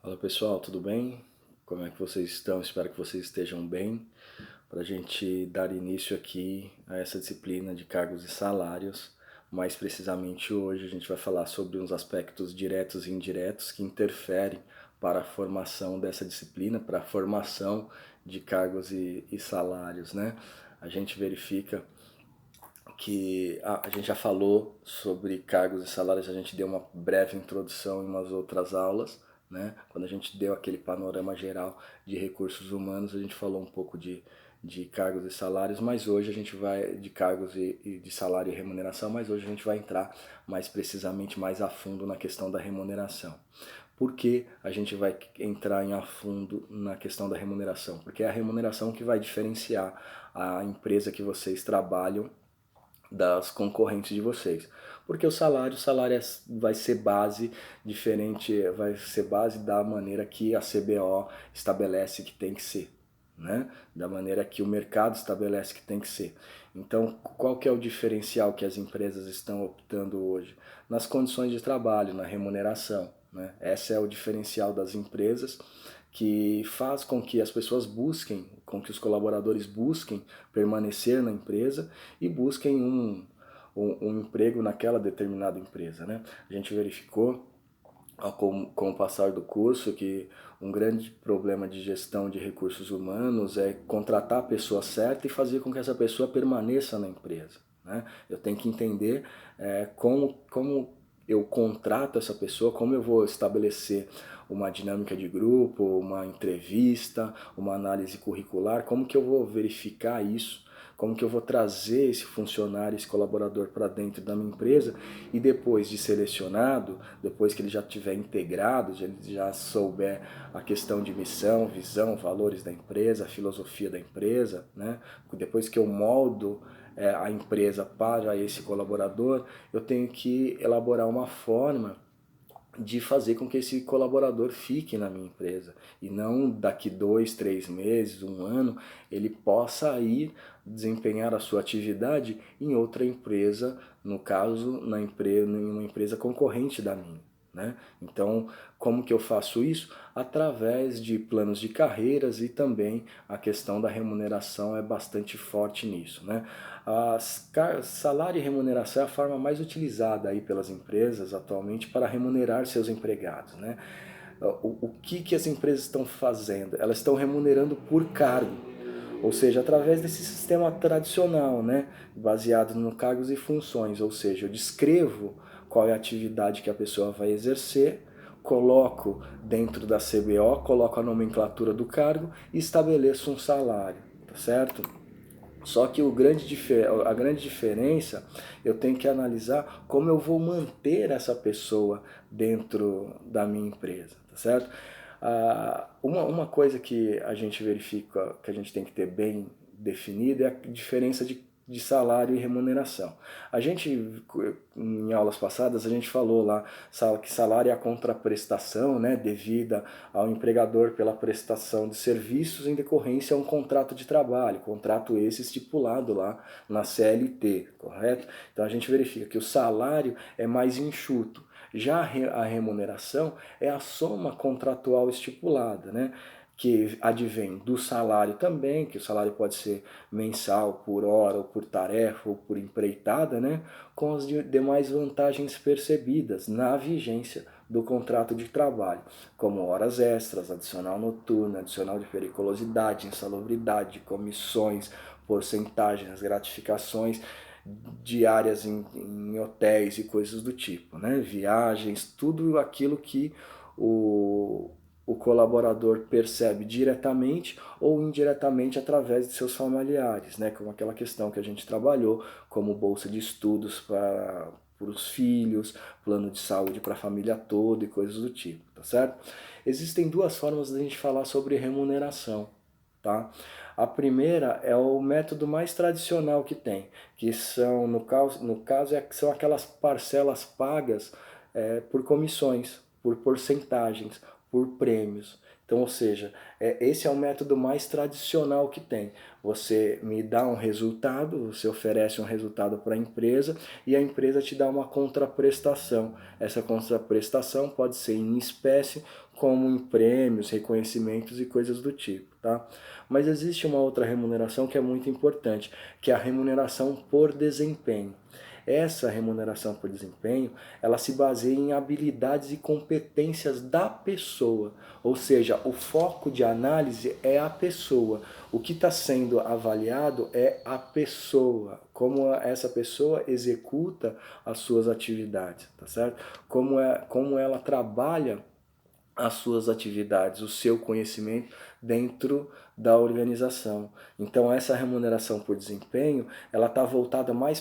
Fala pessoal, tudo bem? Como é que vocês estão? Espero que vocês estejam bem. Para a gente dar início aqui a essa disciplina de cargos e salários. Mais precisamente hoje a gente vai falar sobre uns aspectos diretos e indiretos que interferem para a formação dessa disciplina, para a formação de cargos e salários, né? A gente verifica que a gente já falou sobre cargos e salários, a gente deu uma breve introdução em umas outras aulas, né? Quando a gente deu aquele panorama geral de recursos humanos, a gente falou um pouco de cargos e salários, mas hoje a gente vai de cargos e de salário e remuneração, mas hoje a gente vai entrar mais precisamente, mais a fundo na questão da remuneração. Por que a gente vai entrar a fundo na questão da remuneração? Porque é a remuneração que vai diferenciar a empresa que vocês trabalham das concorrentes de vocês. Porque o salário vai ser base diferente, vai ser base da maneira que a CBO estabelece que tem que ser, né? Da maneira que o mercado estabelece que tem que ser. Então, qual que é o diferencial que as empresas estão optando hoje? Nas condições de trabalho, na remuneração, né? Esse é o diferencial das empresas que faz com que as pessoas busquem, com que os colaboradores busquem permanecer na empresa e busquem um emprego naquela determinada empresa, né? A gente verificou com o passar do curso que um grande problema de gestão de recursos humanos é contratar a pessoa certa e fazer com que essa pessoa permaneça na empresa, né? Eu tenho que entender como eu contrato essa pessoa, como eu vou estabelecer uma dinâmica de grupo, uma entrevista, uma análise curricular, como que eu vou verificar isso, como que eu vou trazer esse funcionário, esse colaborador para dentro da minha empresa e depois de selecionado, depois que ele já estiver integrado, ele já souber a questão de missão, visão, valores da empresa, a filosofia da empresa, né? Depois que eu moldo a empresa para esse colaborador, eu tenho que elaborar uma forma de fazer com que esse colaborador fique na minha empresa e não daqui 2, 3 meses, um ano, ele possa ir desempenhar a sua atividade em outra empresa, no caso, em uma empresa concorrente da minha, né? Então, como que eu faço isso? Através de planos de carreiras e também a questão da remuneração é bastante forte nisso, né? Salário e remuneração é a forma mais utilizada aí pelas empresas atualmente para remunerar seus empregados, né? O que as empresas estão fazendo? Elas estão remunerando por cargo, ou seja, através desse sistema tradicional, né? Baseado no cargos e funções, ou seja, eu descrevo qual é a atividade que a pessoa vai exercer, coloco dentro da CBO, coloco a nomenclatura do cargo e estabeleço um salário, tá certo? Só que a grande diferença, eu tenho que analisar como eu vou manter essa pessoa dentro da minha empresa, tá certo? Uma coisa que a gente verifica, que a gente tem que ter bem definida é a diferença de salário e remuneração. A gente, em aulas passadas, a gente falou lá que salário é a contraprestação, né, devida ao empregador pela prestação de serviços em decorrência a um contrato de trabalho, contrato esse estipulado lá na CLT, correto? Então a gente verifica que o salário é mais enxuto, já a remuneração é a soma contratual estipulada, né? Que advém do salário também, que o salário pode ser mensal, por hora, ou por tarefa, ou por empreitada, né? Com as demais vantagens percebidas na vigência do contrato de trabalho, como horas extras, adicional noturno, adicional de periculosidade, insalubridade, comissões, porcentagens, gratificações diárias em hotéis e coisas do tipo, né? Viagens, tudo aquilo que o colaborador percebe diretamente ou indiretamente através de seus familiares, né? Como aquela questão que a gente trabalhou, como bolsa de estudos para os filhos, plano de saúde para a família toda e coisas do tipo, tá certo? Existem duas formas de a gente falar sobre remuneração, tá? A primeira é o método mais tradicional que tem, que são, no caso são aquelas parcelas pagas por comissões, por porcentagens, por prêmios. Então, ou seja, esse é o método mais tradicional que tem. Você me dá um resultado, você oferece um resultado para a empresa e a empresa te dá uma contraprestação. Essa contraprestação pode ser em espécie, como em prêmios, reconhecimentos e coisas do tipo, tá? Mas existe uma outra remuneração que é muito importante, que é a remuneração por desempenho. Essa remuneração por desempenho, ela se baseia em habilidades e competências da pessoa, ou seja, o foco de análise é a pessoa. O que está sendo avaliado é a pessoa, como essa pessoa executa as suas atividades, tá certo? Como ela trabalha as suas atividades, o seu conhecimento dentro da organização. Então essa remuneração por desempenho, ela está voltada mais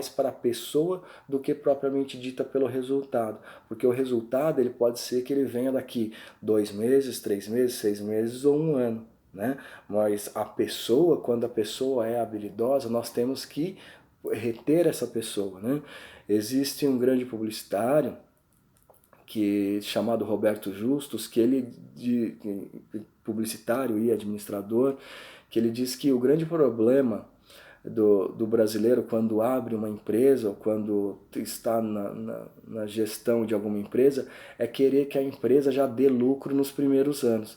para a pessoa do que propriamente dita pelo resultado, porque o resultado ele pode ser que ele venha daqui 2 meses, 3 meses, 6 meses ou 1 ano, né? Mas a pessoa, quando a pessoa é habilidosa, nós temos que reter essa pessoa, né? Existe um grande publicitário chamado Roberto Justus, que ele publicitário e administrador, que ele diz que o grande problema do brasileiro quando abre uma empresa ou quando está na gestão de alguma empresa é querer que a empresa já dê lucro nos primeiros anos.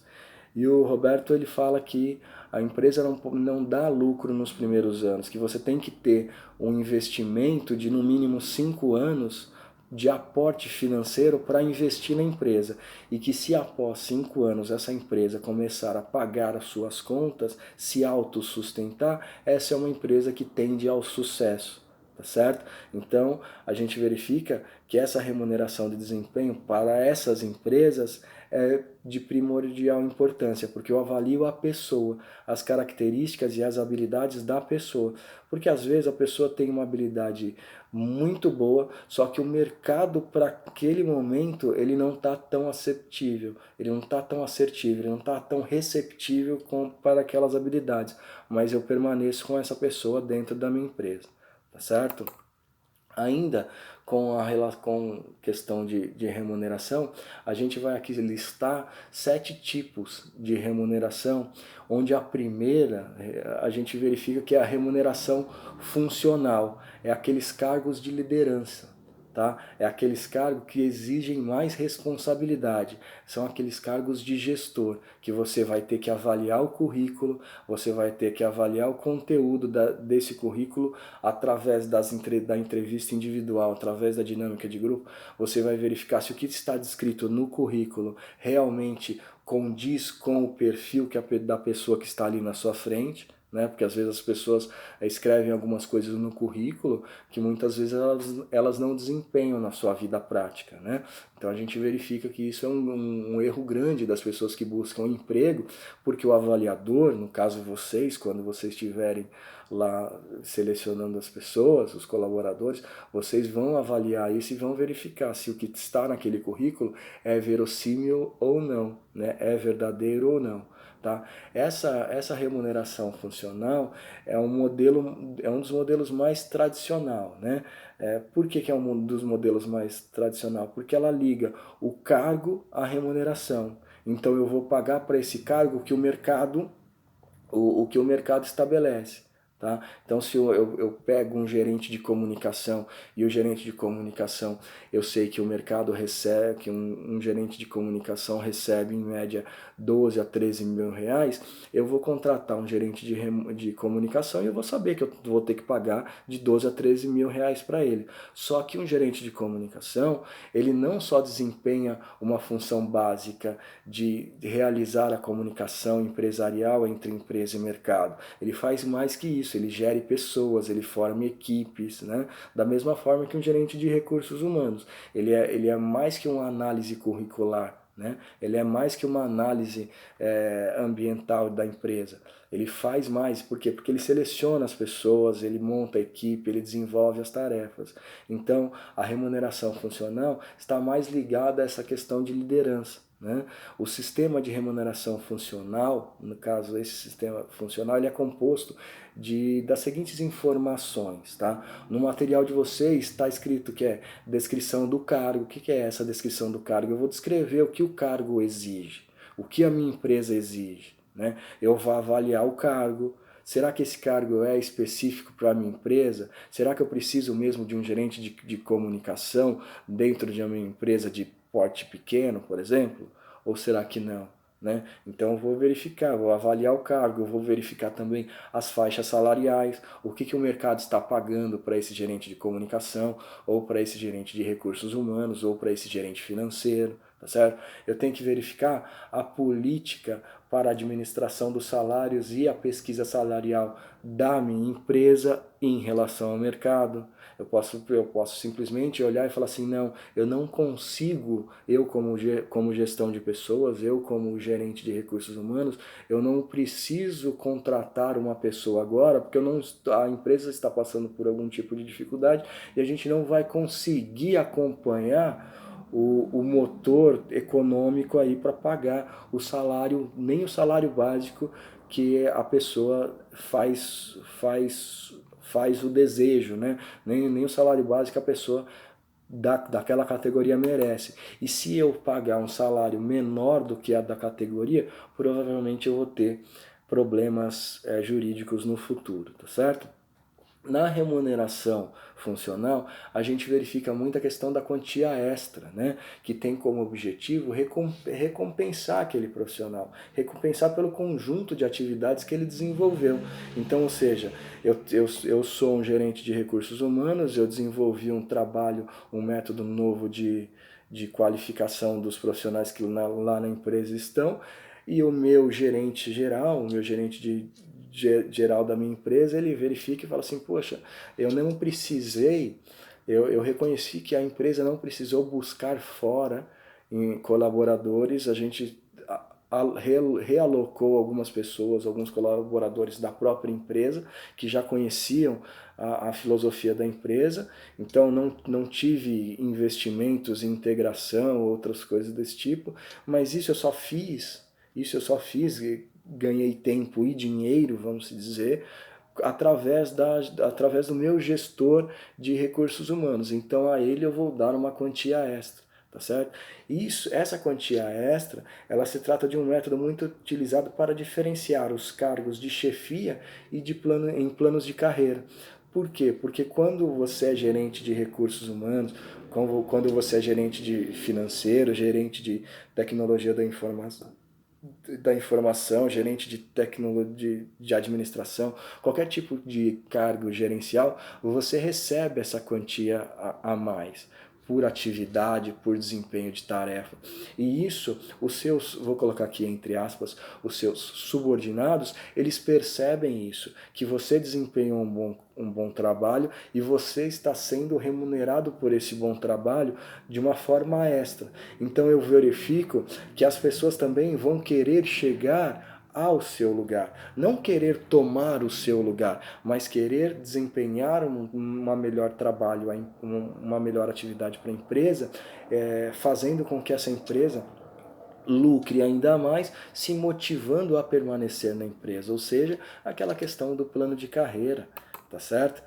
E o Roberto ele fala que a empresa não dá lucro nos primeiros anos, que você tem que ter um investimento de no mínimo 5 anos de aporte financeiro para investir na empresa e que se após 5 anos essa empresa começar a pagar as suas contas, se autossustentar, essa é uma empresa que tende ao sucesso, tá certo? Então a gente verifica que essa remuneração de desempenho para essas empresas é de primordial importância, porque eu avalio a pessoa, as características e as habilidades da pessoa, porque às vezes a pessoa tem uma habilidade muito boa, só que o mercado para aquele momento ele não está tão assertível, ele não está tão assertivo, ele não está tão receptível para aquelas habilidades, mas eu permaneço com essa pessoa dentro da minha empresa, tá certo? Ainda com questão de remuneração, a gente vai aqui listar 7 tipos de remuneração, onde a primeira a gente verifica que é a remuneração funcional, é aqueles cargos de liderança. Tá? É aqueles cargos que exigem mais responsabilidade, são aqueles cargos de gestor, que você vai ter que avaliar o currículo, você vai ter que avaliar o conteúdo desse currículo através da entrevista individual, através da dinâmica de grupo, você vai verificar se o que está descrito no currículo realmente condiz com o perfil da pessoa que está ali na sua frente, né? Porque às vezes as pessoas escrevem algumas coisas no currículo que muitas vezes elas não desempenham na sua vida prática, né? Então a gente verifica que isso é um erro grande das pessoas que buscam emprego, porque o avaliador, no caso vocês, quando vocês estiverem lá selecionando as pessoas, os colaboradores, vocês vão avaliar isso e vão verificar se o que está naquele currículo é verossímil ou não, né? É verdadeiro ou não. Tá? Essa remuneração funcional é um dos modelos mais tradicional, né? Por que é um dos modelos mais tradicional? Porque ela liga o cargo à remuneração. Então eu vou pagar para esse cargo que o que o mercado estabelece. Tá? Então, se eu pego um gerente de comunicação e o gerente de comunicação, eu sei que o mercado recebe, que um gerente de comunicação recebe em média 12 a 13 mil reais, eu vou contratar um gerente de comunicação e eu vou saber que eu vou ter que pagar de 12 a 13 mil reais para ele. Só que um gerente de comunicação, ele não só desempenha uma função básica de realizar a comunicação empresarial entre empresa e mercado, ele faz mais que isso. Ele gere pessoas, ele forma equipes, né? Da mesma forma que um gerente de recursos humanos. Ele é mais que uma análise curricular, né? Ele é mais que uma análise ambiental da empresa. Ele faz mais, por quê? Porque ele seleciona as pessoas, ele monta a equipe, ele desenvolve as tarefas. Então, a remuneração funcional está mais ligada a essa questão de liderança, né? O sistema de remuneração funcional, no caso esse sistema funcional, ele é composto das seguintes informações, tá? No material de vocês está escrito que é descrição do cargo. O que é essa descrição do cargo? Eu vou descrever o que o cargo exige, o que a minha empresa exige, né? Eu vou avaliar o cargo. Será que esse cargo é específico para a minha empresa? Será que eu preciso mesmo de um gerente de comunicação dentro de uma empresa de porte pequeno, por exemplo? Ou será que não? Né? Então eu vou verificar, vou avaliar o cargo, eu vou verificar também as faixas salariais, o que o mercado está pagando para esse gerente de comunicação, ou para esse gerente de recursos humanos, ou para esse gerente financeiro, tá certo? Eu tenho que verificar a política para a administração dos salários e a pesquisa salarial da minha empresa em relação ao mercado. Eu posso simplesmente olhar e falar assim, não, eu não consigo, eu como gestão de pessoas, eu como gerente de recursos humanos, eu não preciso contratar uma pessoa agora, porque a empresa está passando por algum tipo de dificuldade e a gente não vai conseguir acompanhar o motor econômico aí para pagar o salário, nem o salário básico que a pessoa faz o desejo, né? Nem o salário básico a pessoa daquela categoria merece. E se eu pagar um salário menor do que a da categoria, provavelmente eu vou ter problemas jurídicos no futuro, tá certo? Na remuneração funcional, a gente verifica muito a questão da quantia extra, né? Que tem como objetivo recompensar aquele profissional, recompensar pelo conjunto de atividades que ele desenvolveu. Então, ou seja, eu sou um gerente de recursos humanos, eu desenvolvi um trabalho, um método novo de qualificação dos profissionais que lá na empresa estão, e o meu gerente geral, o meu gerente geral da minha empresa, ele verifica e fala assim, poxa, eu não precisei, eu reconheci que a empresa não precisou buscar fora em colaboradores, a gente realocou algumas pessoas, alguns colaboradores da própria empresa, que já conheciam a filosofia da empresa, então não tive investimentos em integração, outras coisas desse tipo, mas isso eu só fiz, ganhei tempo e dinheiro, vamos dizer, através do meu gestor de recursos humanos. Então a ele eu vou dar uma quantia extra, tá certo? Essa quantia extra, ela se trata de um método muito utilizado para diferenciar os cargos de chefia e em planos de carreira. Por quê? Porque quando você é gerente de recursos humanos, quando você é gerente de financeiro, gerente de tecnologia da informação, gerente de tecnologia, de administração, qualquer tipo de cargo gerencial, você recebe essa quantia a mais por atividade, por desempenho de tarefa. E isso, vou colocar aqui entre aspas, os seus subordinados, eles percebem isso, que você desempenhou um bom trabalho e você está sendo remunerado por esse bom trabalho de uma forma extra. Então eu verifico que as pessoas também vão querer chegar ao seu lugar, não querer tomar o seu lugar, mas querer desempenhar uma melhor trabalho, uma melhor atividade para a empresa, fazendo com que essa empresa lucre ainda mais, se motivando a permanecer na empresa, ou seja, aquela questão do plano de carreira, tá certo?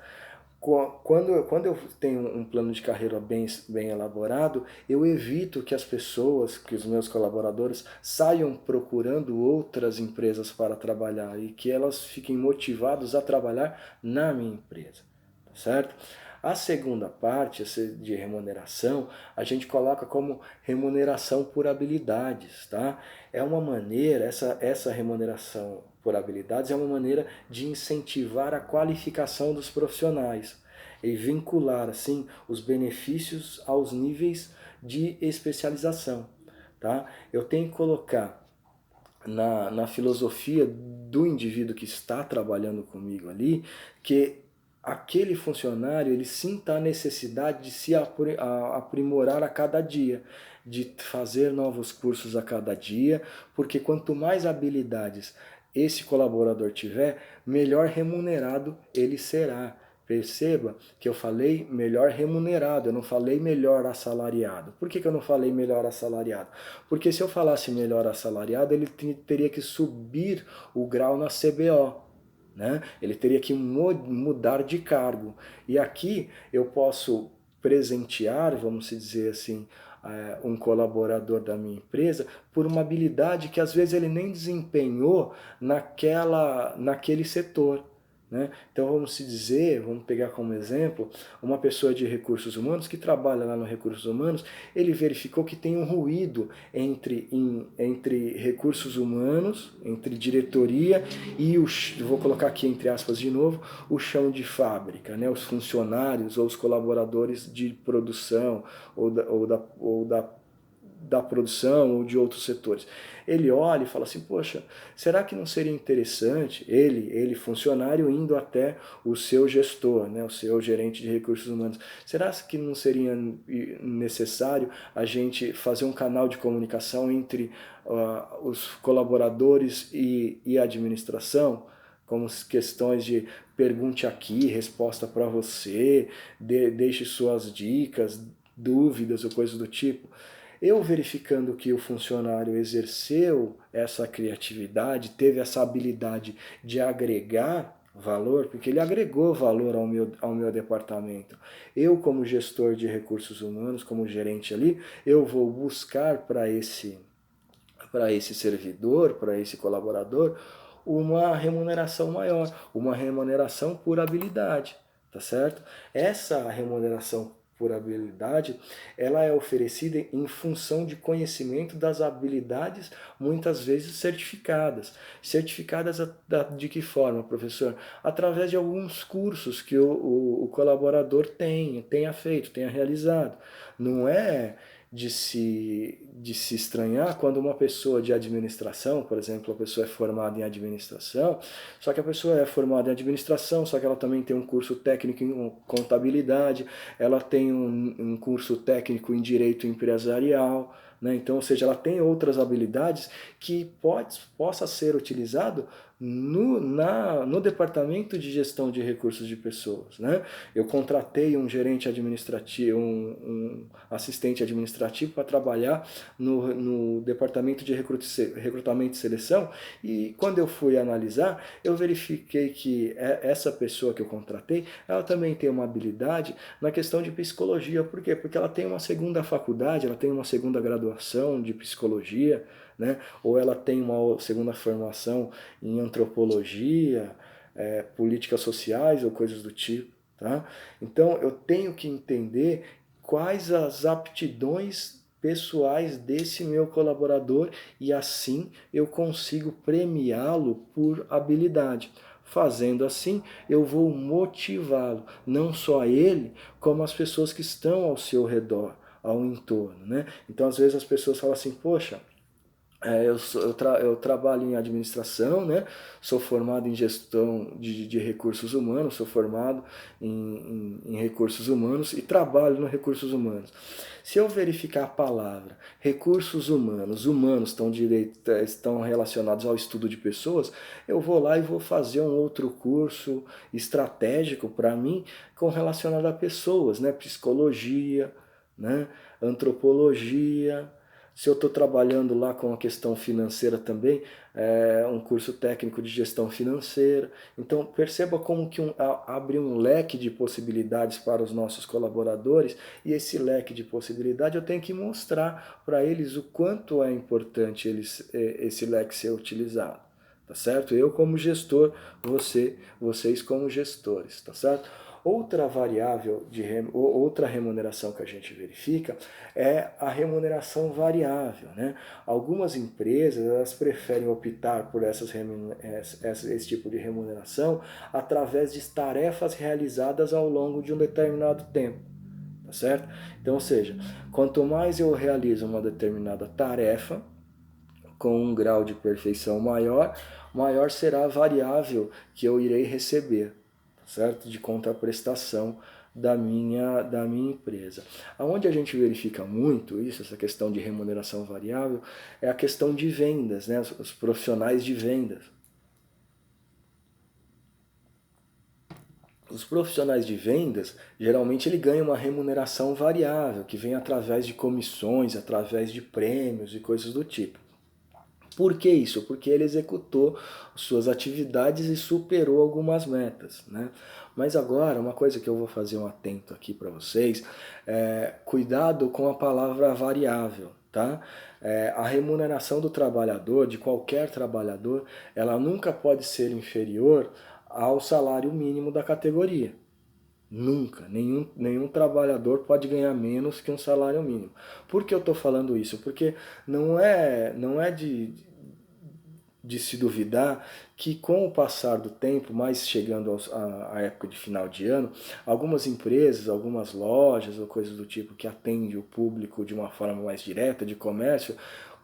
Quando eu tenho um plano de carreira bem elaborado, eu evito que as pessoas, que os meus colaboradores, saiam procurando outras empresas para trabalhar e que elas fiquem motivadas a trabalhar na minha empresa, tá certo? A segunda parte de remuneração, a gente coloca como remuneração por habilidades, tá? É uma maneira, essa remuneração por habilidades é uma maneira de incentivar a qualificação dos profissionais e vincular, assim, os benefícios aos níveis de especialização, tá? Eu tenho que colocar na filosofia do indivíduo que está trabalhando comigo ali, que aquele funcionário ele sinta a necessidade de se aprimorar a cada dia, de fazer novos cursos a cada dia, porque quanto mais habilidades esse colaborador tiver, melhor remunerado ele será. Perceba que eu falei melhor remunerado, eu não falei melhor assalariado. Por que eu não falei melhor assalariado? Porque se eu falasse melhor assalariado, ele teria que subir o grau na CBO. Né? Ele teria que mudar de cargo. E aqui eu posso presentear, vamos dizer assim, um colaborador da minha empresa por uma habilidade que às vezes ele nem desempenhou naquele setor. Né? Então vamos dizer, vamos pegar como exemplo, uma pessoa de recursos humanos que trabalha lá no recursos humanos, ele verificou que tem um ruído entre recursos humanos, entre diretoria e vou colocar aqui entre aspas de novo, o chão de fábrica, né? Os funcionários ou os colaboradores de produção ou da produção ou de outros setores. Ele olha e fala assim, poxa, será que não seria interessante ele funcionário, indo até o seu gestor, né, o seu gerente de recursos humanos, será que não seria necessário a gente fazer um canal de comunicação entre os colaboradores e a administração, como questões de pergunte aqui, resposta para você, deixe suas dicas, dúvidas ou coisas do tipo. Eu verificando que o funcionário exerceu essa criatividade, teve essa habilidade de agregar valor, porque ele agregou valor ao meu departamento. Eu, como gestor de recursos humanos, como gerente ali, eu vou buscar para esse servidor, para esse colaborador, uma remuneração maior, uma remuneração por habilidade, tá certo? Essa remuneração por habilidade, ela é oferecida em função de conhecimento das habilidades, muitas vezes certificadas. Certificadas de que forma, professor? Através de alguns cursos que o colaborador tenha feito, tenha realizado. Não é de se estranhar quando uma pessoa de administração, por exemplo, a pessoa é formada em administração, só que a pessoa é formada em administração, só que ela também tem um curso técnico em contabilidade, ela tem um curso técnico em direito empresarial, né? Então, ou seja, ela tem outras habilidades que possa ser utilizado no departamento de gestão de recursos de pessoas. Né? Eu contratei um gerente administrativo, um assistente administrativo para trabalhar no departamento de recrutamento e seleção, e quando eu fui analisar, eu verifiquei que essa pessoa que eu contratei, ela também tem uma habilidade na questão de psicologia. Por quê? Porque ela tem uma segunda faculdade, ela tem uma segunda graduação de psicologia, né? Ou ela tem uma segunda formação em antropologia, políticas sociais ou coisas do tipo. Tá? Então eu tenho que entender quais as aptidões pessoais desse meu colaborador e assim eu consigo premiá-lo por habilidade. Fazendo assim, eu vou motivá-lo, não só ele, como as pessoas que estão ao seu redor, ao entorno. Né? Então, às vezes as pessoas falam assim, poxa, eu trabalho em administração, né? Sou formado em gestão de recursos humanos, sou formado em recursos humanos e trabalho no recursos humanos. Se eu verificar a palavra recursos humanos estão relacionados ao estudo de pessoas, eu vou lá e vou fazer um outro curso estratégico para mim relacionado a pessoas, né? Psicologia, né? Antropologia. Se eu estou trabalhando lá com a questão financeira também, um curso técnico de gestão financeira. Então perceba como que abre um leque de possibilidades para os nossos colaboradores, e esse leque de possibilidades eu tenho que mostrar para eles o quanto é importante esse leque ser utilizado. Tá certo? Eu como gestor, vocês como gestores, tá certo? Outra variável, outra remuneração que a gente verifica é a remuneração variável. Né? Algumas empresas elas preferem optar por esse tipo de remuneração através de tarefas realizadas ao longo de um determinado tempo. Tá certo? Então, ou seja, quanto mais eu realizo uma determinada tarefa, com um grau de perfeição maior será a variável que eu irei receber, certo? De contraprestação da minha empresa. Aonde a gente verifica muito isso, essa questão de remuneração variável, é a questão de vendas, né? Os profissionais de vendas. Os profissionais de vendas, geralmente ele ganha uma remuneração variável, que vem através de comissões, através de prêmios e coisas do tipo. Por que isso? Porque ele executou suas atividades e superou algumas metas, né? Mas agora, uma coisa que eu vou fazer um atento aqui para vocês, cuidado com a palavra variável, tá? A remuneração do trabalhador, de qualquer trabalhador, ela nunca pode ser inferior ao salário mínimo da categoria. Nunca, nenhum trabalhador pode ganhar menos que um salário mínimo. Por que eu estou falando isso? Porque não é de se duvidar que com o passar do tempo, mais chegando à época de final de ano, algumas empresas, algumas lojas ou coisas do tipo que atendem o público de uma forma mais direta, de comércio,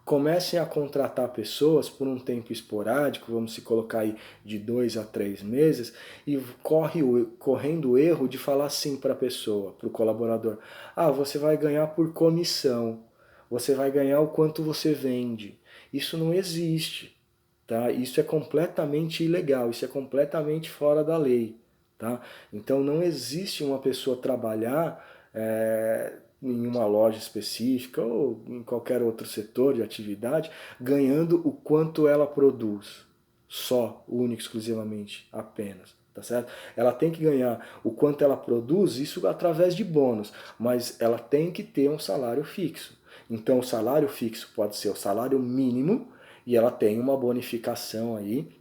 comecem a contratar pessoas por um tempo esporádico, vamos se colocar aí de 2 a 3 meses, e correndo o erro de falar assim para a pessoa, para o colaborador: ah, você vai ganhar por comissão, você vai ganhar o quanto você vende. Isso não existe, tá? Isso é completamente ilegal, isso é completamente fora da lei, tá? Então não existe uma pessoa trabalhar em uma loja específica ou em qualquer outro setor de atividade ganhando o quanto ela produz, só, único, exclusivamente, apenas. Tá certo? Ela tem que ganhar o quanto ela produz, isso através de bônus, mas ela tem que ter um salário fixo. Então o salário fixo pode ser o salário mínimo e ela tem uma bonificação aí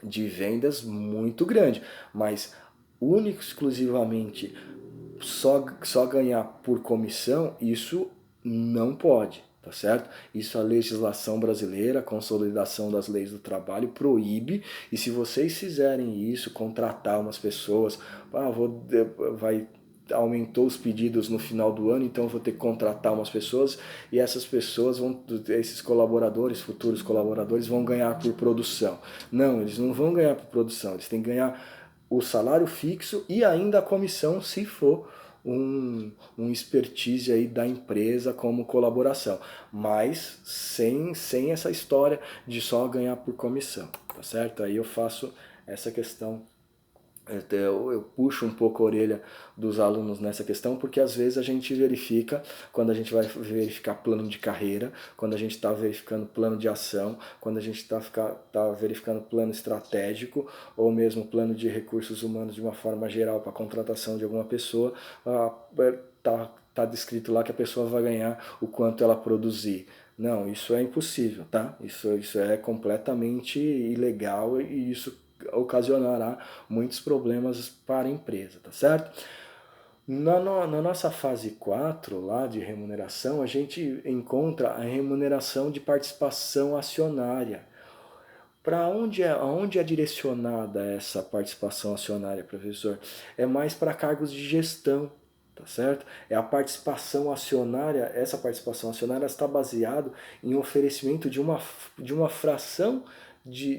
de vendas muito grande, mas único exclusivamente só ganhar por comissão, isso não pode, tá certo? Isso a legislação brasileira, a consolidação das leis do trabalho proíbe, e se vocês fizerem isso, contratar umas pessoas, vai aumentou os pedidos no final do ano, então eu vou ter que contratar umas pessoas e essas pessoas esses colaboradores, futuros colaboradores, vão ganhar por produção. Não, eles não vão ganhar por produção, eles têm que ganhar o salário fixo e ainda a comissão se for um expertise aí da empresa como colaboração, mas sem essa história de só ganhar por comissão, tá certo? Aí eu faço essa questão. Eu puxo um pouco a orelha dos alunos nessa questão, porque às vezes a gente verifica, quando a gente vai verificar plano de carreira, quando a gente está verificando plano de ação, quando a gente tá verificando plano estratégico, ou mesmo plano de recursos humanos de uma forma geral para a contratação de alguma pessoa, tá descrito lá que a pessoa vai ganhar o quanto ela produzir. Não, isso é impossível, tá? Isso é completamente ilegal e isso ocasionará muitos problemas para a empresa, tá certo? Na nossa fase 4 lá de remuneração, a gente encontra a remuneração de participação acionária. Para aonde é direcionada essa participação acionária, professor? É mais para cargos de gestão, tá certo? É a participação acionária, essa participação acionária está baseada em oferecimento de uma fração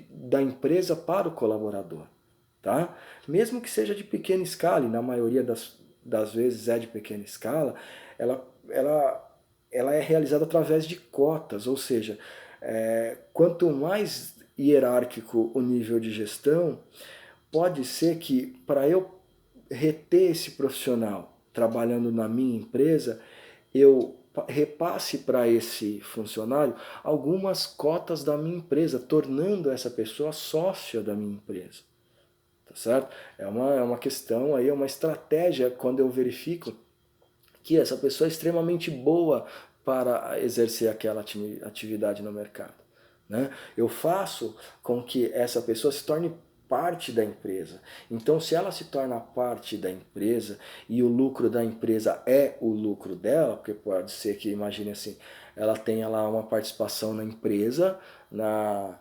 da empresa para o colaborador, tá? Mesmo que seja de pequena escala, e na maioria das vezes é de pequena escala, ela é realizada através de cotas, ou seja, quanto mais hierárquico o nível de gestão, pode ser que para eu reter esse profissional trabalhando na minha empresa, eu repasse para esse funcionário algumas cotas da minha empresa, tornando essa pessoa sócia da minha empresa. Tá certo? É uma questão aí, é uma estratégia quando eu verifico que essa pessoa é extremamente boa para exercer aquela atividade no mercado, né? Eu faço com que essa pessoa se torne parte da empresa. Então, se ela se torna parte da empresa e o lucro da empresa é o lucro dela, porque pode ser que, imagine assim, ela tenha lá uma participação na empresa, na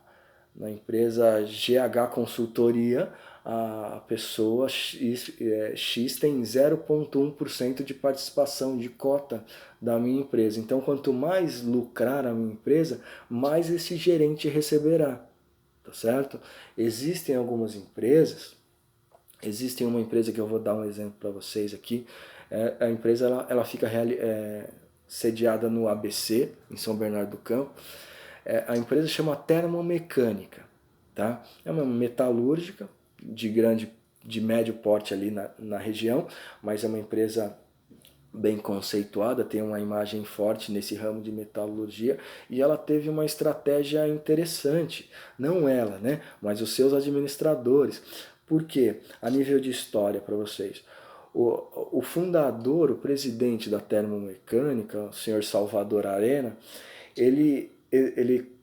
empresa GH Consultoria, a pessoa X tem 0,1% de participação, de cota da minha empresa. Então, quanto mais lucrar a minha empresa, mais esse gerente receberá, tá certo? Existem algumas empresas, existe uma empresa que eu vou dar um exemplo para vocês aqui, a empresa ela fica sediada no ABC, em São Bernardo do Campo. A empresa chama Termomecânica, tá? É uma metalúrgica de grande de médio porte ali na região, mas é uma empresa bem conceituada, tem uma imagem forte nesse ramo de metalurgia, e ela teve uma estratégia interessante, não ela, né, mas os seus administradores. Por quê? A nível de história para vocês. O fundador, o presidente da termomecânica, o senhor Salvador Arena, ele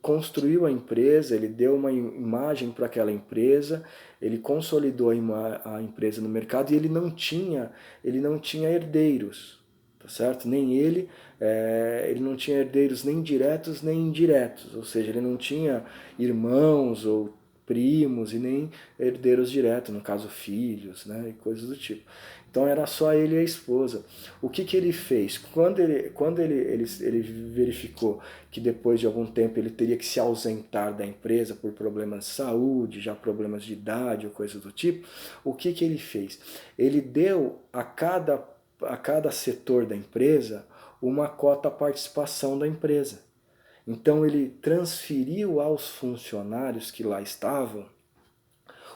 construiu a empresa, ele deu uma imagem para aquela empresa, ele consolidou a empresa no mercado, e ele não tinha herdeiros, tá certo? Nem ele não tinha herdeiros nem diretos nem indiretos, ou seja, ele não tinha irmãos ou primos e nem herdeiros diretos, no caso filhos, né, e coisas do tipo. Então era só ele e a esposa. O que ele fez? Quando ele verificou que depois de algum tempo ele teria que se ausentar da empresa por problemas de saúde, já problemas de idade ou coisa do tipo, o que ele fez? Ele deu a cada setor da empresa uma cota participação da empresa. Então ele transferiu aos funcionários que lá estavam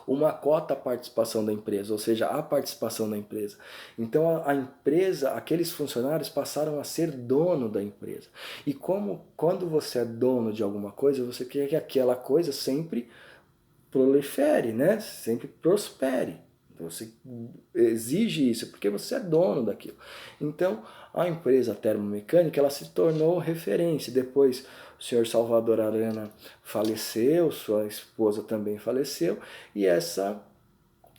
uma cota participação da empresa, ou seja, a participação da empresa. Então a empresa, aqueles funcionários passaram a ser dono da empresa. E quando você é dono de alguma coisa, você quer que aquela coisa sempre prolifere, né? Sempre prospere. Você exige isso porque você é dono daquilo. Então, a empresa termomecânica ela se tornou referência. Depois, o senhor Salvador Arana faleceu, sua esposa também faleceu, e essa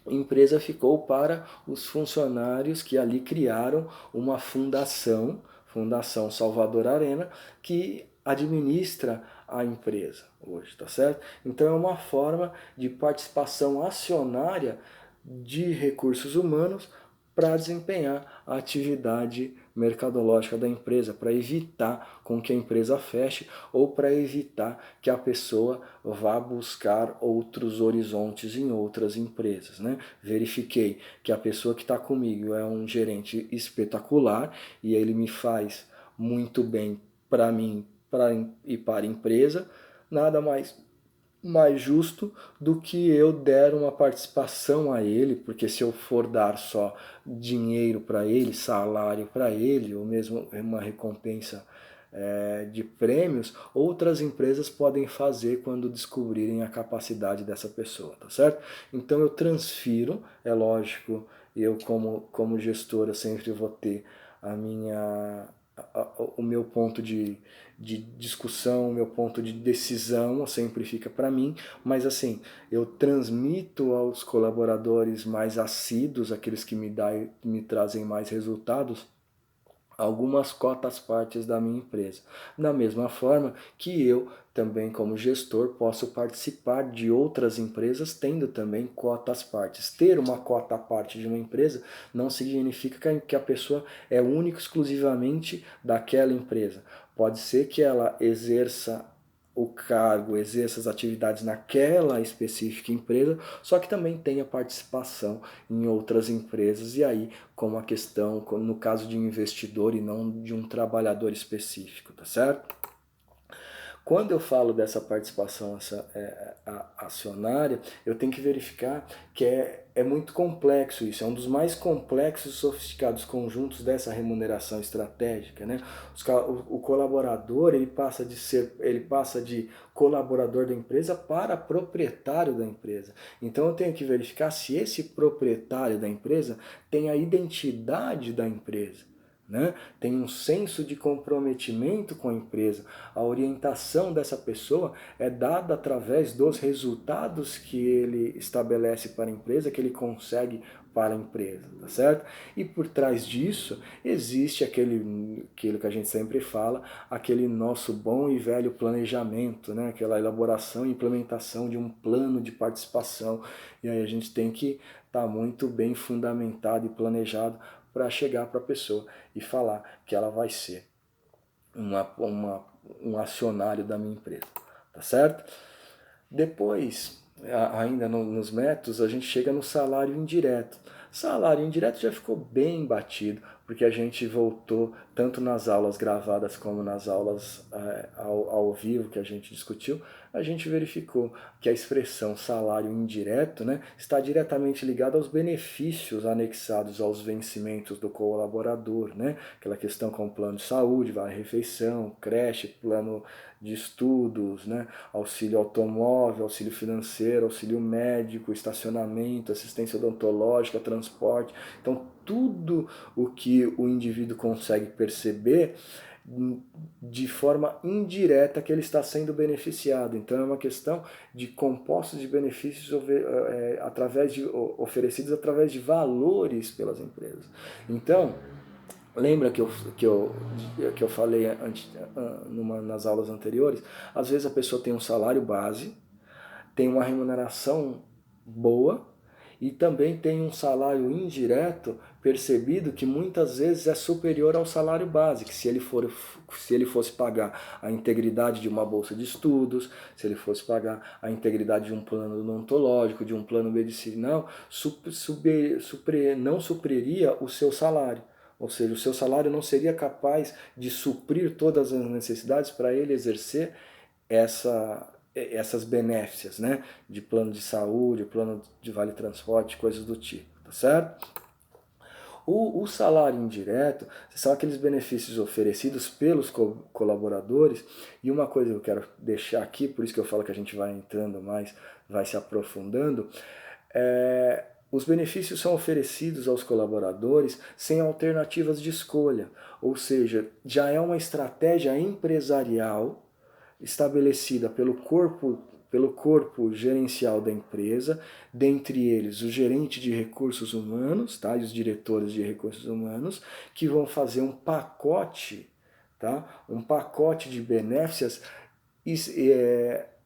empresa ficou para os funcionários que ali criaram uma fundação, Fundação Salvador Arena, que administra a empresa hoje, tá certo? Então é uma forma de participação acionária de recursos humanos para desempenhar a atividade mercadológica da empresa, para evitar com que a empresa feche ou para evitar que a pessoa vá buscar outros horizontes em outras empresas, né? Verifiquei que a pessoa que está comigo é um gerente espetacular e ele me faz muito bem para mim e para a empresa, nada mais justo do que eu der uma participação a ele, porque se eu for dar só dinheiro para ele, salário para ele, ou mesmo uma recompensa de prêmios, outras empresas podem fazer quando descobrirem a capacidade dessa pessoa, tá certo? Então eu transfiro, é lógico, eu como gestor eu sempre vou ter a minha o meu ponto de discussão, o meu ponto de decisão sempre fica para mim, mas assim, eu transmito aos colaboradores mais assíduos, aqueles que me trazem mais resultados, algumas cotas partes da minha empresa. Da mesma forma que eu também como gestor posso participar de outras empresas tendo também cotas partes. Ter uma cota parte de uma empresa não significa que a pessoa é única exclusivamente daquela empresa. Pode ser que ela exerça o cargo, exerça as atividades naquela específica empresa, só que também tenha participação em outras empresas, e aí como a questão, no caso de um investidor e não de um trabalhador específico, tá certo? Quando eu falo dessa participação acionária, eu tenho que verificar que é muito complexo isso, é um dos mais complexos e sofisticados conjuntos dessa remuneração estratégica, né? O colaborador ele passa de colaborador da empresa para proprietário da empresa. Então eu tenho que verificar se esse proprietário da empresa tem a identidade da empresa. Né? Tem um senso de comprometimento com a empresa. A orientação dessa pessoa é dada através dos resultados que ele estabelece para a empresa, que ele consegue para a empresa, tá certo? E por trás disso existe aquilo que a gente sempre fala, aquele nosso bom e velho planejamento, né? Aquela elaboração e implementação de um plano de participação. E aí a gente tem que estar muito bem fundamentado e planejado para chegar para a pessoa e falar que ela vai ser um acionário da minha empresa, tá certo? Depois, ainda nos métodos, a gente chega no salário indireto. Salário indireto já ficou bem batido, porque a gente voltou tanto nas aulas gravadas como nas aulas ao vivo que a gente discutiu, a gente verificou que a expressão salário indireto, né, está diretamente ligada aos benefícios anexados aos vencimentos do colaborador, né, aquela questão com plano de saúde, vale-refeição, creche, plano de estudos, né, auxílio automóvel, auxílio financeiro, auxílio médico, estacionamento, assistência odontológica, transporte. Então, tudo o que o indivíduo consegue perceber de forma indireta que ele está sendo beneficiado. Então é uma questão de compostos de benefícios oferecidos através de valores pelas empresas. Então, lembra que eu falei nas aulas anteriores? Às vezes a pessoa tem um salário base, tem uma remuneração boa e também tem um salário indireto percebido que muitas vezes é superior ao salário base, que se ele fosse pagar a integridade de uma bolsa de estudos, se ele fosse pagar a integridade de um plano odontológico, de um plano medicinal, não supriria o seu salário. Ou seja, o seu salário não seria capaz de suprir todas as necessidades para ele exercer essas benéficias, né? De plano de saúde, plano de vale transporte, coisas do tipo, tá certo? O salário indireto são aqueles benefícios oferecidos pelos colaboradores, e uma coisa que eu quero deixar aqui, por isso que eu falo que a gente vai entrando mais, vai se aprofundando, os benefícios são oferecidos aos colaboradores sem alternativas de escolha, ou seja, já é uma estratégia empresarial estabelecida pelo corpo gerencial da empresa, dentre eles o gerente de recursos humanos, tá, e os diretores de recursos humanos, que vão fazer um pacote, tá, um pacote de benéficias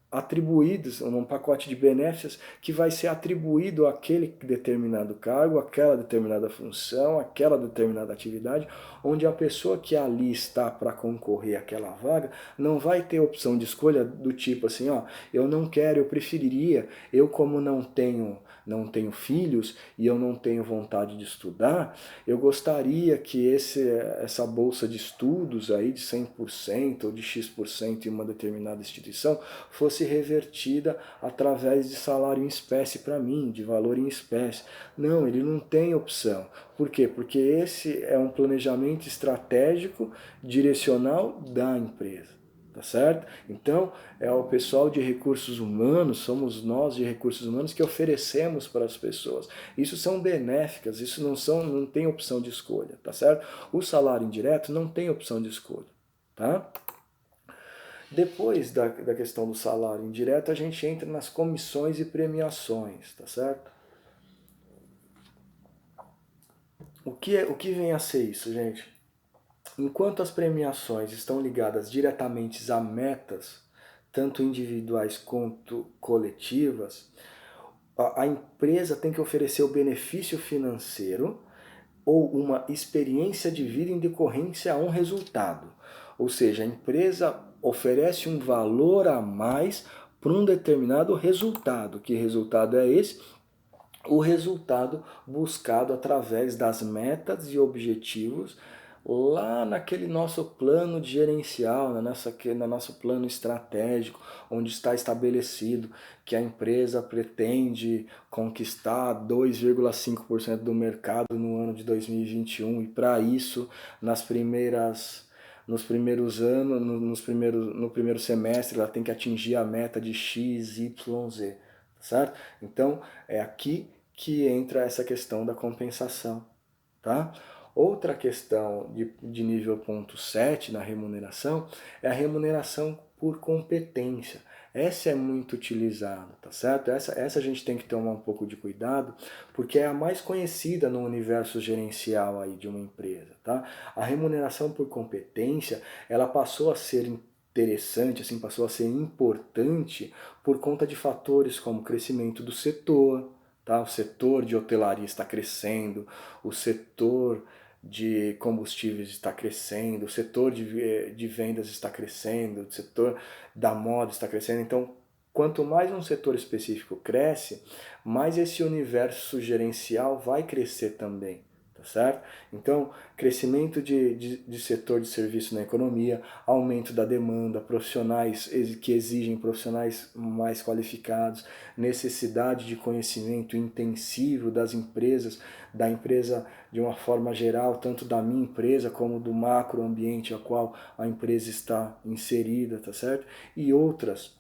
atribuídos, um pacote de benéficias que vai ser atribuído àquele determinado cargo, àquela determinada função, àquela determinada atividade, onde a pessoa que ali está para concorrer àquela vaga não vai ter opção de escolha do tipo assim, ó, eu não quero, eu preferiria, eu como não tenho filhos e eu não tenho vontade de estudar, eu gostaria que essa bolsa de estudos aí de 100% ou de X% em uma determinada instituição fosse revertida através de salário em espécie para mim, de valor em espécie. Não, ele não tem opção. Por quê? Porque esse é um planejamento estratégico direcional da empresa. Tá certo? Então, é o pessoal de recursos humanos, somos nós de recursos humanos que oferecemos para as pessoas. Isso são benéficas, isso não tem opção de escolha, tá certo? O salário indireto não tem opção de escolha, tá? Depois da questão do salário indireto, a gente entra nas comissões e premiações, tá certo? O que vem a ser isso, gente? Enquanto as premiações estão ligadas diretamente a metas, tanto individuais quanto coletivas, a empresa tem que oferecer o benefício financeiro ou uma experiência de vida em decorrência a um resultado. Ou seja, a empresa oferece um valor a mais para um determinado resultado. Que resultado é esse? O resultado buscado através das metas e objetivos lá naquele nosso plano gerencial, no nosso plano estratégico, onde está estabelecido que a empresa pretende conquistar 2,5% do mercado no ano de 2021 e para isso nos primeiros anos, no primeiro semestre, ela tem que atingir a meta de X, Y, Z, certo? Então, é aqui que entra essa questão da compensação, tá? Outra questão de nível ponto 7 na remuneração é a remuneração por competência. Essa é muito utilizada, tá certo? Essa a gente tem que tomar um pouco de cuidado, porque é a mais conhecida no universo gerencial aí de uma empresa, tá? A remuneração por competência, ela passou a ser interessante, assim, passou a ser importante por conta de fatores como o crescimento do setor, tá? O setor de hotelaria está crescendo, o setor de combustíveis está crescendo, o setor de vendas está crescendo, o setor da moda está crescendo. Então, quanto mais um setor específico cresce, mais esse universo gerencial vai crescer também, tá certo? Então, crescimento de setor de serviço na economia, aumento da demanda, profissionais que exigem profissionais mais qualificados, necessidade de conhecimento intensivo das empresas, da empresa de uma forma geral, tanto da minha empresa como do macro ambiente a qual a empresa está inserida, tá certo? E outras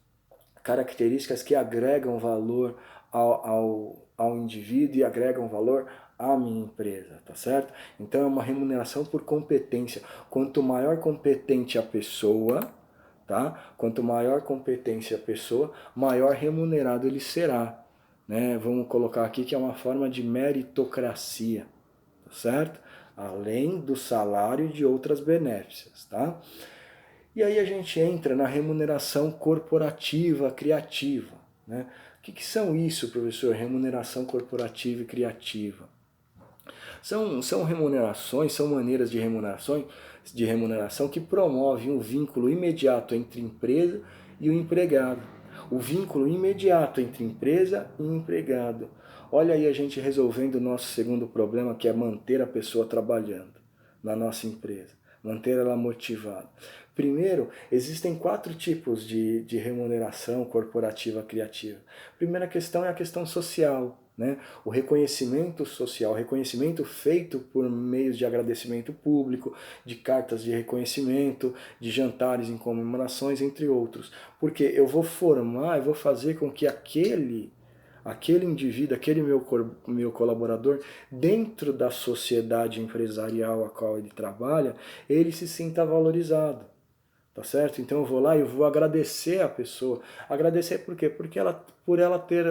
características que agregam valor ao indivíduo e agregam valor à minha empresa, tá certo? Então é uma remuneração por competência. Quanto maior competente a pessoa, tá? Quanto maior competência a pessoa, maior remunerado ele será, né? Vamos colocar aqui que é uma forma de meritocracia, tá certo? Além do salário e de outras benéficias, tá? E aí a gente entra na remuneração corporativa criativa, né? O que são isso, professor? Remuneração corporativa e criativa. São remunerações, são maneiras de remuneração que promovem um vínculo imediato entre empresa e o empregado. O vínculo imediato entre empresa e empregado. Olha aí a gente resolvendo o nosso segundo problema, que é manter a pessoa trabalhando na nossa empresa, manter ela motivada. Primeiro, existem 4 tipos de remuneração corporativa criativa. A primeira questão é a questão social, né? O reconhecimento social, o reconhecimento feito por meios de agradecimento público, de cartas de reconhecimento, de jantares em comemorações, entre outros. Porque eu vou formar, eu vou fazer com que aquele indivíduo, aquele meu colaborador, dentro da sociedade empresarial a qual ele trabalha, ele se sinta valorizado. Tá certo? Então eu vou lá e eu vou agradecer a pessoa. Agradecer por quê? Porque por ela ter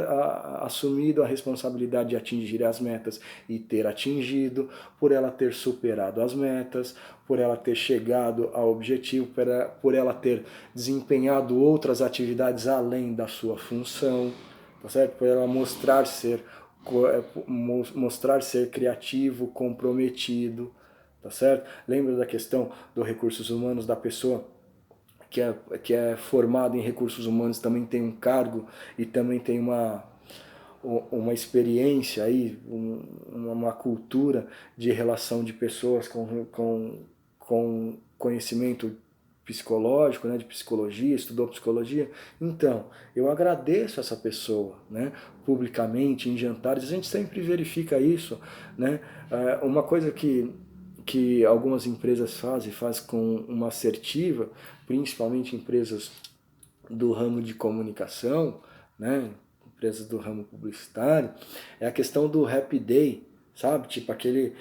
assumido a responsabilidade de atingir as metas e ter atingido, por ela ter superado as metas, por ela ter chegado ao objetivo, por ela ter desempenhado outras atividades além da sua função, tá certo? Por ela mostrar ser criativo, comprometido, tá certo? Lembra da questão dos recursos humanos da pessoa que é formado em recursos humanos, também tem um cargo e também tem uma experiência aí, uma cultura de relação de pessoas com conhecimento psicológico, né, de psicologia, estudou psicologia. Então, eu agradeço essa pessoa, né, publicamente, em jantares, a gente sempre verifica isso, né, uma coisa que algumas empresas faz com uma assertiva, principalmente empresas do ramo de comunicação, né, empresas do ramo publicitário, é a questão do Happy Day, sabe? Tipo aquele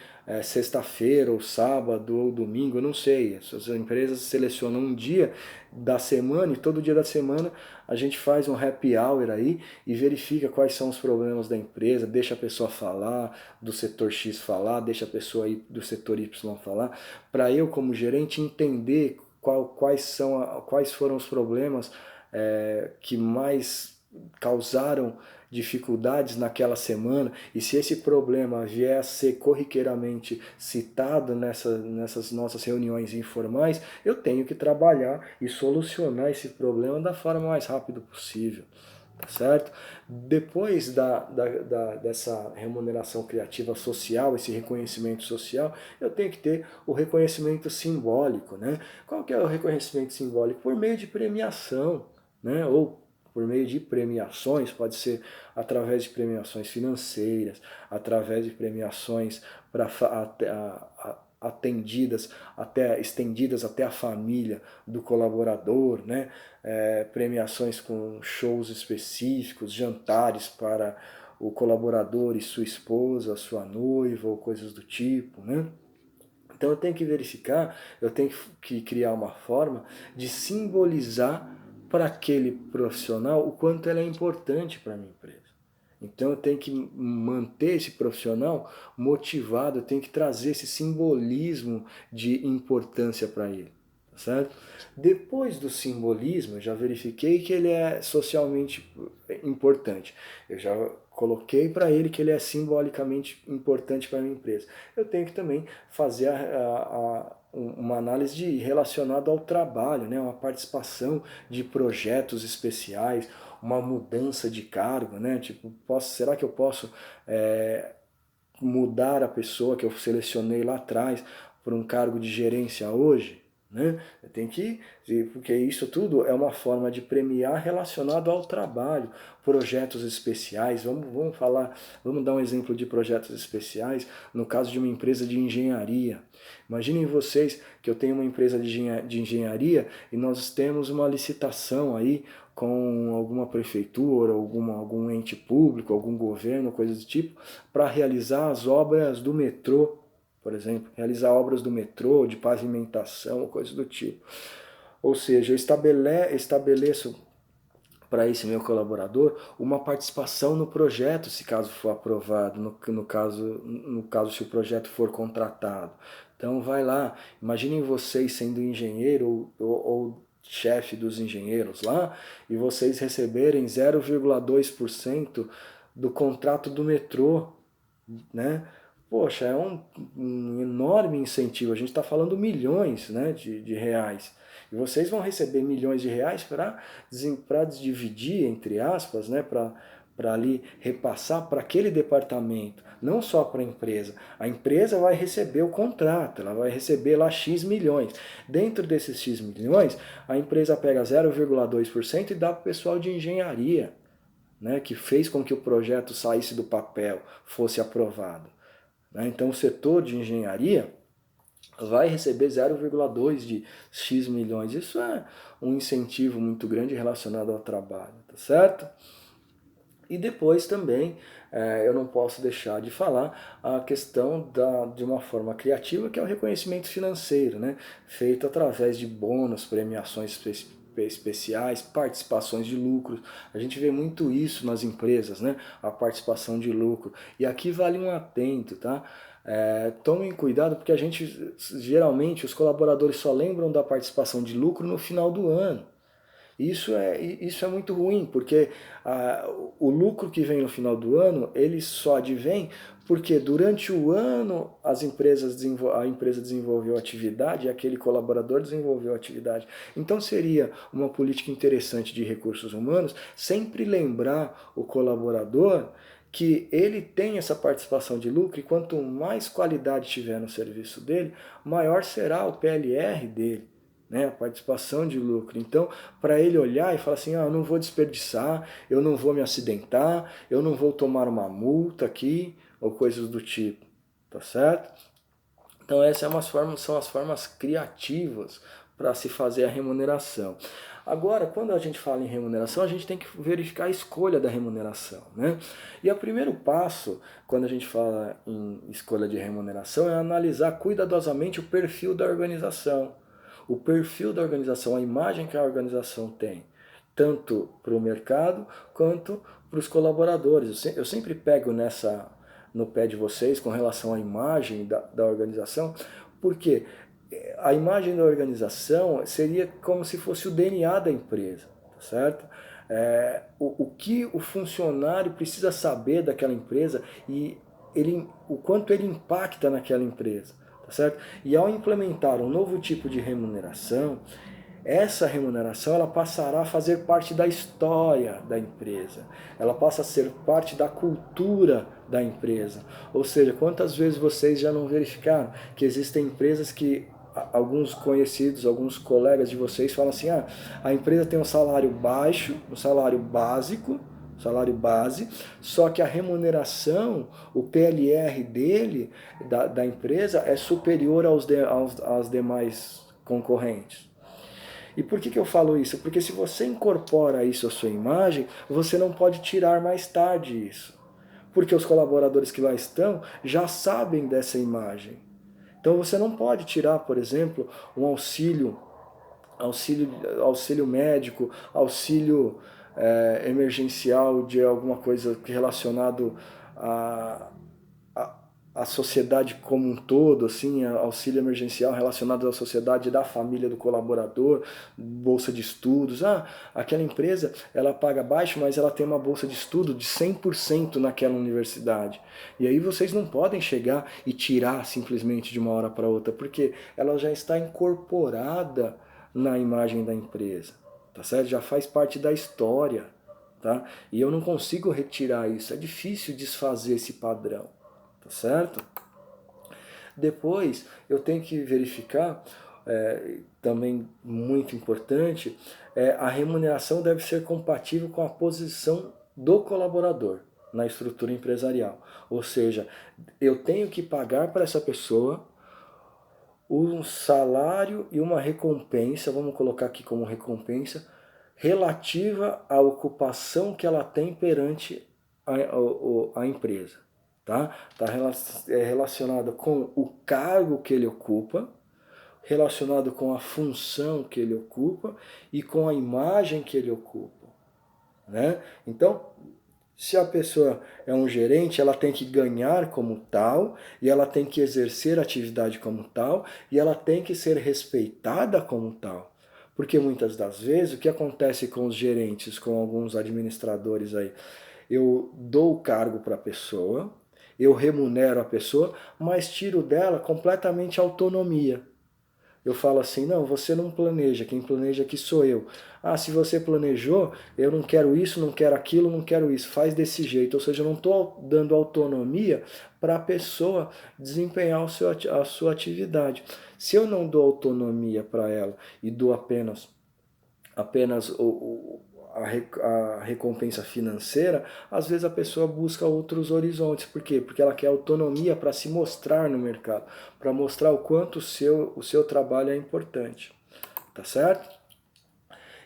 sexta-feira ou sábado ou domingo, eu não sei. Essas empresas selecionam um dia da semana e todo dia da semana a gente faz um happy hour aí e verifica quais são os problemas da empresa, deixa a pessoa falar, do setor X falar, deixa a pessoa aí do setor Y falar, para eu como gerente entender quais foram os problemas que mais causaram dificuldades naquela semana, e se esse problema vier a ser corriqueiramente citado nessas nossas reuniões informais, eu tenho que trabalhar e solucionar esse problema da forma mais rápida possível. Tá certo? Depois dessa remuneração criativa social, esse reconhecimento social, eu tenho que ter o reconhecimento simbólico, né? Qual que é o reconhecimento simbólico? Por meio de premiação, né? Ou por meio de premiações, pode ser através de premiações financeiras, através de premiações para estendidas até a família do colaborador, né? Premiações com shows específicos, jantares para o colaborador e sua esposa, sua noiva ou coisas do tipo, né? Então eu tenho que verificar, eu tenho que criar uma forma de simbolizar para aquele profissional o quanto ela é importante para a minha empresa. Então eu tenho que manter esse profissional motivado, eu tenho que trazer esse simbolismo de importância para ele, tá certo? Depois do simbolismo, eu já verifiquei que ele é socialmente importante. Eu já coloquei para ele que ele é simbolicamente importante para a minha empresa. Eu tenho que também fazer uma análise relacionada ao trabalho, né? Uma participação de projetos especiais, uma mudança de cargo, né? Tipo, será que eu posso mudar a pessoa que eu selecionei lá atrás para um cargo de gerência hoje, né? Tem que, porque isso tudo é uma forma de premiar relacionado ao trabalho, projetos especiais. Vamos dar um exemplo de projetos especiais no caso de uma empresa de engenharia. Imaginem vocês que eu tenho uma empresa de engenharia e nós temos uma licitação aí com alguma prefeitura, algum ente público, algum governo, coisa do tipo, para realizar as obras do metrô, por exemplo, realizar obras do metrô, de pavimentação, coisa do tipo. Ou seja, eu estabeleço para esse meu colaborador uma participação no projeto, se caso for aprovado, no caso se o projeto for contratado. Então vai lá, imaginem vocês sendo engenheiro ou chefe dos engenheiros lá, e vocês receberem 0,2% do contrato do metrô, né? Poxa, é um enorme incentivo. A gente está falando milhões, né, de reais. E vocês vão receber milhões de reais para dividir, entre aspas, né, para ali repassar para aquele departamento, não só para a empresa. A empresa vai receber o contrato, ela vai receber lá X milhões. Dentro desses X milhões, a empresa pega 0,2% e dá para o pessoal de engenharia, né, que fez com que o projeto saísse do papel, fosse aprovado. Então o setor de engenharia vai receber 0,2 de X milhões. Isso é um incentivo muito grande relacionado ao trabalho, tá certo? E depois também, eu não posso deixar de falar a questão de uma forma criativa, que é o reconhecimento financeiro, né? Feito através de bônus, premiações especiais, participações de lucros. A gente vê muito isso nas empresas, né? A participação de lucro. E aqui vale um atento, tá? Tomem cuidado, porque geralmente, os colaboradores só lembram da participação de lucro no final do ano. Isso é muito ruim, porque o lucro que vem no final do ano, ele só advém porque durante o ano a empresa desenvolveu atividade e aquele colaborador desenvolveu atividade. Então seria uma política interessante de recursos humanos sempre lembrar o colaborador que ele tem essa participação de lucro, e quanto mais qualidade tiver no serviço dele, maior será o PLR dele, né, a participação de lucro. Então, para ele olhar e falar assim, eu não vou desperdiçar, eu não vou me acidentar, eu não vou tomar uma multa aqui, ou coisas do tipo, tá certo? Então essas são as formas criativas para se fazer a remuneração. Agora, quando a gente fala em remuneração, a gente tem que verificar a escolha da remuneração, né? E o primeiro passo, quando a gente fala em escolha de remuneração, é analisar cuidadosamente o perfil da organização. O perfil da organização, a imagem que a organização tem, tanto para o mercado quanto para os colaboradores. Eu sempre pego no pé de vocês com relação à imagem da organização, porque a imagem da organização seria como se fosse o DNA da empresa, tá certo? O que o funcionário precisa saber daquela empresa e o quanto ele impacta naquela empresa. Tá certo? E ao implementar um novo tipo de remuneração, essa remuneração ela passará a fazer parte da história da empresa, ela passa a ser parte da cultura da empresa. Ou seja, quantas vezes vocês já não verificaram que existem empresas que alguns conhecidos, alguns colegas de vocês falam assim, a empresa tem um salário baixo, um salário básico, salário base, só que a remuneração, o PLR dele, da empresa, é superior aos demais concorrentes. E por que eu falo isso? Porque se você incorpora isso à sua imagem, você não pode tirar mais tarde isso. Porque os colaboradores que lá estão já sabem dessa imagem. Então você não pode tirar, por exemplo, um auxílio médico, auxílio emergencial de alguma coisa relacionado à sociedade como um todo, assim, auxílio emergencial relacionado à sociedade da família do colaborador, bolsa de estudos. Aquela empresa ela paga baixo, mas ela tem uma bolsa de estudo de 100% naquela universidade. E aí vocês não podem chegar e tirar simplesmente de uma hora para outra, porque ela já está incorporada na imagem da empresa, tá certo? Já faz parte da história, tá? E eu não consigo retirar isso, é difícil desfazer esse padrão, tá certo? Depois, eu tenho que verificar, também muito importante, a remuneração deve ser compatível com a posição do colaborador na estrutura empresarial. Ou seja, eu tenho que pagar para essa pessoa um salário e uma recompensa, vamos colocar aqui como recompensa, relativa à ocupação que ela tem perante a empresa. Tá? Tá relacionado com o cargo que ele ocupa, relacionado com a função que ele ocupa e com a imagem que ele ocupa. Né? Então, se a pessoa é um gerente, ela tem que ganhar como tal, e ela tem que exercer a atividade como tal, e ela tem que ser respeitada como tal. Porque muitas das vezes o que acontece com os gerentes, com alguns administradores aí, eu dou o cargo para a pessoa, eu remunero a pessoa, mas tiro dela completamente a autonomia. Eu falo assim, não, você não planeja, quem planeja aqui sou eu. Ah, se você planejou, eu não quero isso, não quero aquilo, não quero isso, faz desse jeito. Ou seja, eu não estou dando autonomia para a pessoa desempenhar a sua atividade. Se eu não dou autonomia para ela e dou apenas a recompensa financeira, às vezes a pessoa busca outros horizontes. Por quê? Porque ela quer autonomia para se mostrar no mercado, para mostrar o quanto o seu trabalho é importante. Tá certo?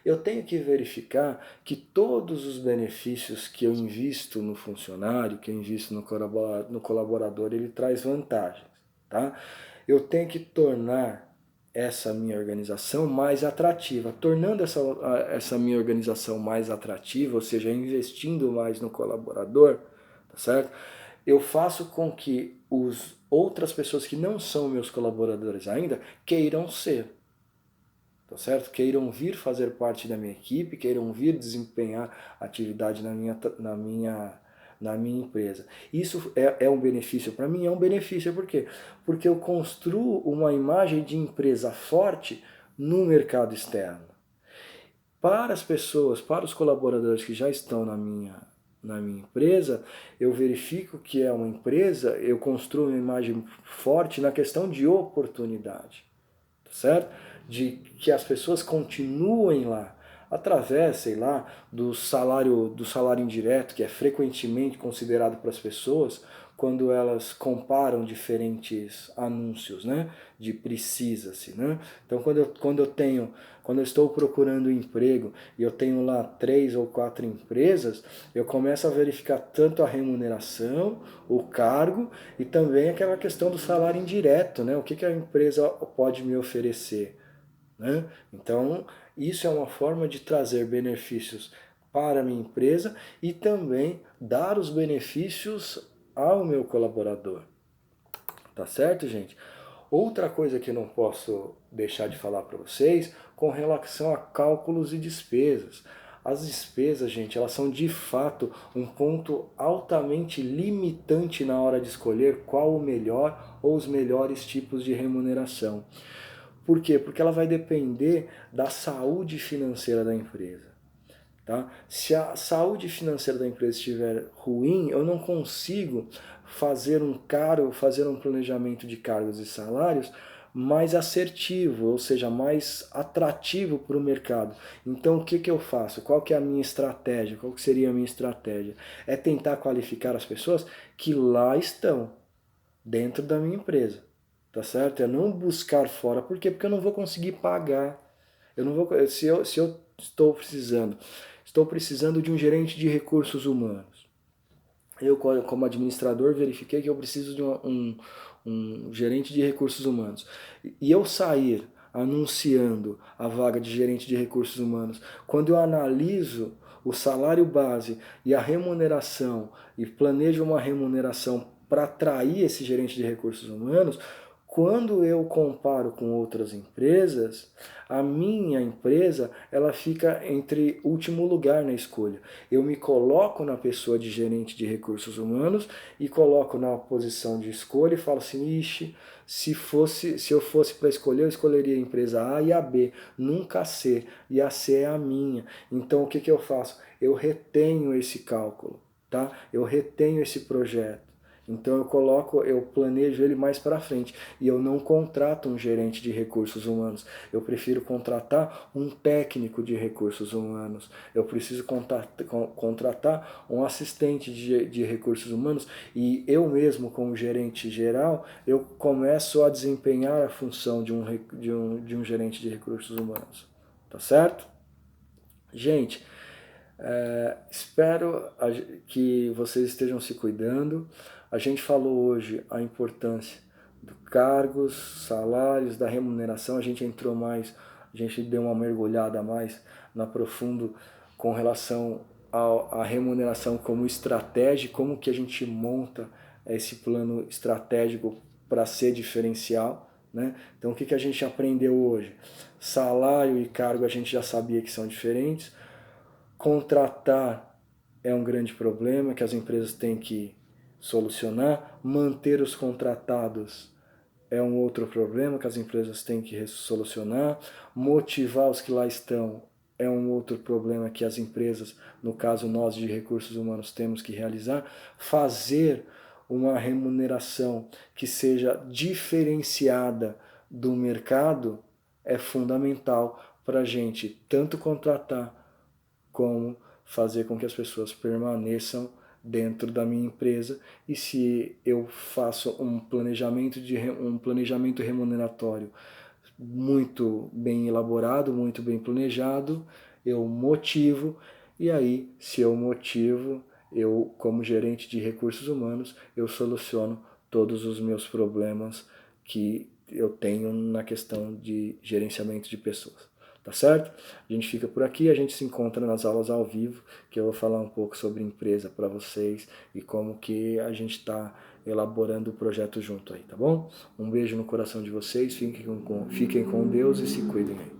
Eu tenho que verificar que todos os benefícios que eu invisto no funcionário, que eu invisto no colaborador, ele traz vantagens. Tá? Eu tenho que tornar essa minha organização mais atrativa. Tornando essa minha organização mais atrativa, ou seja, investindo mais no colaborador, tá certo? Eu faço com que outras pessoas que não são meus colaboradores ainda queiram ser, tá certo? Queiram vir fazer parte da minha equipe, queiram vir desempenhar atividade na minha empresa. Isso é um benefício para mim? É um benefício, por quê? Porque eu construo uma imagem de empresa forte no mercado externo. Para as pessoas, para os colaboradores que já estão na minha empresa, eu verifico que é uma empresa, eu construo uma imagem forte na questão de oportunidade, tá certo? De que as pessoas continuem lá, através, sei lá, do salário indireto, que é frequentemente considerado para as pessoas quando elas comparam diferentes anúncios, né? De precisa-se, né? Então quando eu estou procurando um emprego e eu tenho lá 3 ou 4 empresas, eu começo a verificar tanto a remuneração, o cargo e também aquela questão do salário indireto, né? O que a empresa pode me oferecer, né? Então, isso é uma forma de trazer benefícios para a minha empresa e também dar os benefícios ao meu colaborador. Tá certo, gente? Outra coisa que eu não posso deixar de falar para vocês com relação a cálculos e despesas. As despesas, gente, elas são de fato um ponto altamente limitante na hora de escolher qual o melhor ou os melhores tipos de remuneração. Por quê? Porque ela vai depender da saúde financeira da empresa. Tá? Se a saúde financeira da empresa estiver ruim, eu não consigo fazer um planejamento de cargos e salários mais assertivo, ou seja, mais atrativo para o mercado. Então o que eu faço? Qual que é a minha estratégia? Qual que seria a minha estratégia? É tentar qualificar as pessoas que lá estão, dentro da minha empresa. Tá certo? É não buscar fora. Por quê? Porque eu não vou conseguir pagar. Eu não vou, se eu estou precisando de um gerente de recursos humanos. Eu, como administrador, verifiquei que eu preciso de um gerente de recursos humanos. E eu sair anunciando a vaga de gerente de recursos humanos, quando eu analiso o salário base e a remuneração e planejo uma remuneração para atrair esse gerente de recursos humanos, quando eu comparo com outras empresas, a minha empresa ela fica entre último lugar na escolha. Eu me coloco na pessoa de gerente de recursos humanos e coloco na posição de escolha e falo assim, ixi, se eu fosse para escolher, eu escolheria a empresa A e a B, nunca a C, e a C é a minha. Então o que eu faço? Eu retenho esse cálculo, tá? Eu retenho esse projeto. Então eu planejo ele mais para frente e eu não contrato um gerente de recursos humanos. Eu prefiro contratar um técnico de recursos humanos. Eu preciso contratar um assistente de recursos humanos e eu mesmo, como gerente geral, eu começo a desempenhar a função de um gerente de recursos humanos. Tá certo? Gente, espero que vocês estejam se cuidando. A gente falou hoje a importância dos cargos, salários, da remuneração. A gente entrou mais, a gente deu uma mergulhada mais na profundo com relação à remuneração como estratégia, como que a gente monta esse plano estratégico para ser diferencial. Né? Então o que a gente aprendeu hoje? Salário e cargo a gente já sabia que são diferentes. Contratar é um grande problema que as empresas têm que solucionar. Manter os contratados é um outro problema que as empresas têm que solucionar. Motivar os que lá estão é um outro problema que as empresas, no caso nós de recursos humanos, temos que realizar. Fazer uma remuneração que seja diferenciada do mercado é fundamental para a gente tanto contratar como fazer com que as pessoas permaneçam dentro da minha empresa. E se eu faço um planejamento remuneratório muito bem elaborado, muito bem planejado, eu motivo, e aí, se eu motivo, eu, como gerente de recursos humanos, eu soluciono todos os meus problemas que eu tenho na questão de gerenciamento de pessoas. Tá certo? A gente fica por aqui, a gente se encontra nas aulas ao vivo, que eu vou falar um pouco sobre empresa para vocês e como que a gente está elaborando o projeto junto aí, tá bom? Um beijo no coração de vocês, fiquem com Deus e se cuidem aí.